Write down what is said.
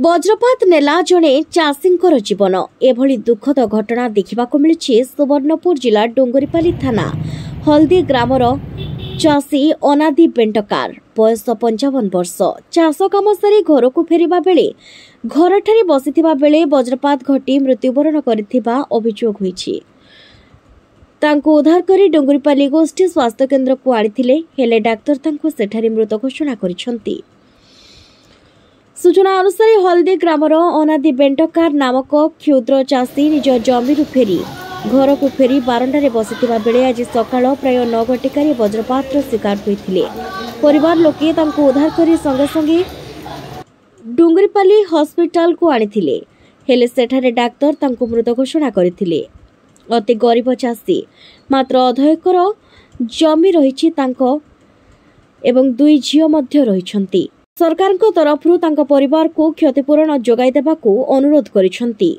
वज्रपात नेला जड़े चाषींकर जीवन एभली दुखद घटना देखा मिली सुवर्णपुर जिला डोंगरीपाली थाना हल्दी ग्रामर चाषी अनादि बेंटकार बयस 55 वर्ष चाष काम सारी घर को फेरिबा बेले घर ठारे बसिथिबा बेले वज्रपात घटी मृत्युवरण करथिबा अभियोग होईछि। तांको उद्धार करी डोंगरीपाली गोष्ठी स्वास्थ्य केन्द्र को आनिथिले हेले डाक्तर तांको सेठारे मृत घोषणा करिसंती। सूचना अनुसार हल्दी ग्रामर अनादि बेंटकार नामक क्षुद्र चाषी निज जमी फेरी घर को फेरी बारंडारे बसिथिबा बेले आज सकाळ प्राय 9 घटिकार वज्रपात शिकार होइथिले। परिवार लोके तांको उद्धार करी संगे संगे डोंगरीपाली हॉस्पिटल को आनिथिले हेले सेठारे डाक्तर तांको मृत घोषणा करथिले। अति गरीब चाषी मात्र 1/2 एकर जमी रहिछि तांको एवं 2 झियो मध्य रहिछंती। सरकार तरफ परिवार को क्षतिपूरण जोगाई देबाकू अनुरोध करिसंती।